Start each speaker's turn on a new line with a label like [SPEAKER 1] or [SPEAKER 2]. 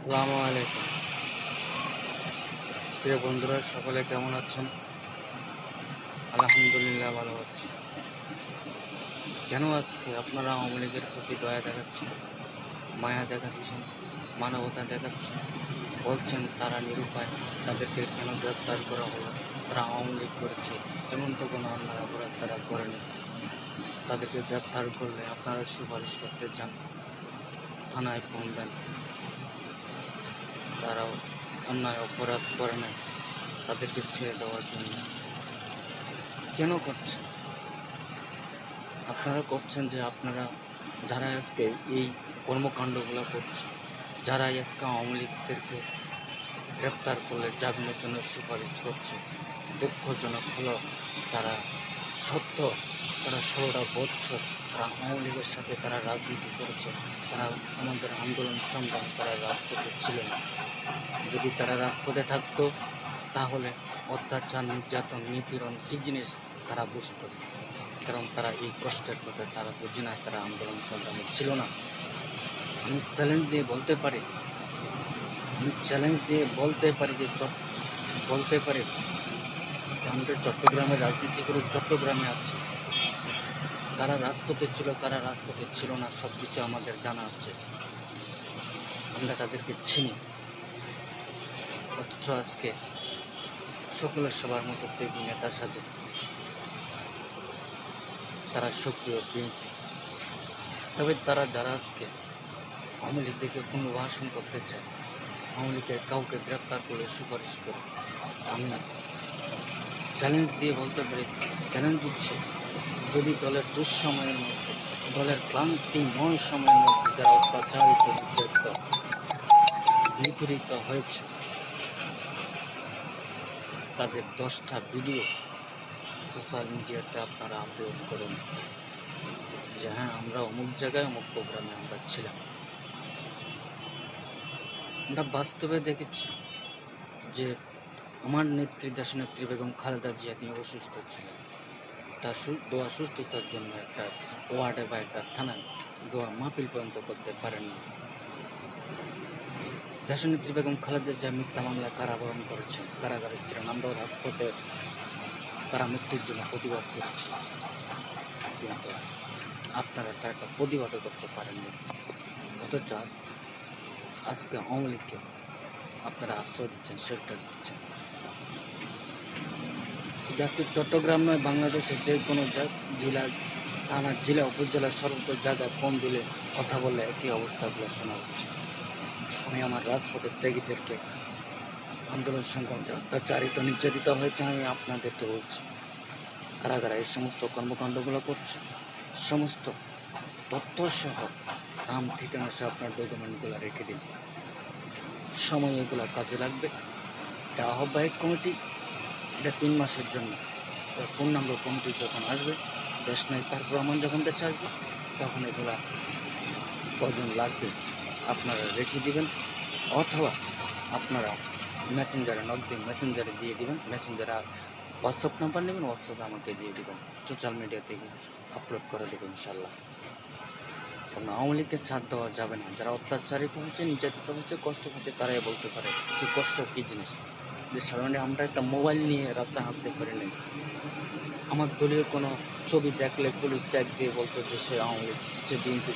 [SPEAKER 1] আসসালামু আলাইকুম। প্রিয় বন্ধুরা, সকলে কেমন আছেন? আলহামদুলিল্লাহ ভালো আছি। কেন আজকে আপনারা আওয়ামী লীগের প্রতি দয়া দেখাচ্ছেন, মায়া দেখাচ্ছেন, মানবতা দেখাচ্ছেন? বলছেন তারা নিরুপায়, তাদেরকে কেন গ্রেপ্তার করা হলো? তারা আওয়ামী লীগ করেছে, এমন তো কোনো অন্যায় অপরাধ তারা করেনি। তাদেরকে গ্রেপ্তার করলে আপনারা সুপারিশ করতে যান, থানায় ফোন দেন। তারাও অন্যায় অপরাধ করে নাই, তাদেরকে ছেড়ে দেওয়ার জন্য কেন করছেন? আপনারা করছেন যে আপনারা যারা আজকে এই কর্মকাণ্ডগুলো করছে, যারা আজকে আওয়ামী লীগদেরকে গ্রেপ্তার করলে জামিনের জন্য সুপারিশ করছে, দুঃখজনক হলো তারা সত্য, তারা 16টা বছর তারা আওয়ামী লীগের সাথে তারা রাজনীতি করেছে, তারা আমাদের আন্দোলন সংগ্রাম তারা রাজপথে ছিল না। যদি তারা রাজপথে থাকতো তাহলে অত্যাচার, নির্যাতন, নিপীড়ন কী জিনিস তারা বুঝত, কারণ তারা এই কষ্টের কথা তারা বুঝে না, তারা আন্দোলন সংগ্রামে ছিল না। আমি চ্যালেঞ্জ দিয়ে বলতে পারি যে আমাদের চট্টগ্রামের রাজনীতি করে চট্টগ্রামে আছে, তারা রাজপথে ছিল, তারা রাজপথে ছিল না, সব কিছু আমাদের জানা আছে, আমরা তাদেরকে চিনি। অথচ আজকে সকলের সবার মতো দেবী নেতা সাজে তারা সক্রিয় বিএনপি। তবে তারা যারা আজকে আওয়ামী লীগ থেকে পুনর্বাসন করতে চায়, আওয়ামী লীগের কাউকে গ্রেপ্তার করে সুপারিশ করে, আমি চ্যালেঞ্জ দিচ্ছি, যদি দলের দুঃসময়ের মধ্যে, দলের ক্লান্তিময় সময়ের মধ্যে যারা অত্যাচারিত, নির্যাতিত, নিপীড়িত হয়েছে, তাদের 10টা ভিডিও সোশ্যাল মিডিয়াতে আপনারা আপলোড করুন যে হ্যাঁ, আমরা অমুক জায়গায় অমুক প্রোগ্রামে আমরা ছিলাম। আমরা বাস্তবে দেখেছি যে আমার নেত্রী, দেশনেত্রী বেগম খালেদা জিয়া তিনি অসুস্থ ছিলেন, তার দোয়া সুস্থতার জন্য একটা ওয়ার্ডে বা একটা থানায় দোয়া মাহফিল পর্যন্ত করতে পারেননি। দেশনেত্রী বেগম খালেদা জিয়া মিথ্যা মামলায় কারাবরণ করেছেন, কারাগারে ছিলেন, আমরাও রাজপথে তারা মৃত্যুর জন্য প্রতিবাদ করেছি, কিন্তু আপনারা তার একটা প্রতিবাদও করতে পারেননি। অথচ আজকে আওয়ামী লীগকে আপনারা আশ্রয় দিচ্ছেন, শেল্টার দিচ্ছেন। আজকে চট্টগ্রাম নয়, বাংলাদেশের যে কোনো জেলা, থানা, জেলা, উপজেলার সর্বত্র জায়গায় ফোন দিলে, কথা বললে একই অবস্থাগুলো শোনা হচ্ছে। আমি আমার রাজপথের ত্যাগীদেরকে, আন্দোলন সংগ্রাম যে অত্যাচারিত, নির্যাতিত হয়েছে, আমি আপনাদেরকে বলছি, কারাগারে এই সমস্ত কর্মকাণ্ডগুলো করছে, সমস্ত তথ্য সহ নাম, ঠিকানা সহ আপনার ডকুমেন্টগুলো রেখে দিন, সময় এগুলো কাজে লাগবে। এটা আহ্বায়ক কমিটি, এটা 3 মাসের জন্য। পূর্ণাঙ্গ কমিটি যখন আসবে, দেশ নাই তার প্রমাণ যখন দেশে আসবে, তখন এগুলা কজন লাগবে আপনারা রেখে দিবেন, অথবা আপনারা মেসেঞ্জারে নক দিয়ে মেসেঞ্জারে দিয়ে দিবেন, মেসেঞ্জারে হোয়াটসঅ্যাপ নাম্বার নেবেন, হোয়াটসঅ্যাপে আমাকে দিয়ে দিবেন, সোশ্যাল মিডিয়া থেকে আপলোড করে দেবেন ইনশাল্লাহ। কারণ আওয়ামী লীগকে ছাড় দেওয়া যাবে না। যারা অত্যাচারিত হচ্ছে, নির্যাতিত হচ্ছে, কষ্ট হচ্ছে, তারাই বলতে পারে যে কষ্ট কী জিনিস। যে সাধারণত আমরা একটা মোবাইল নিয়ে রাস্তায় হাঁটতে পারি না, আমার দলীয় কোনো ছবি দেখলে পুলিশ চেক দিয়ে বলতো যে সে আওয়ামী লীগ, সে বিএনপি।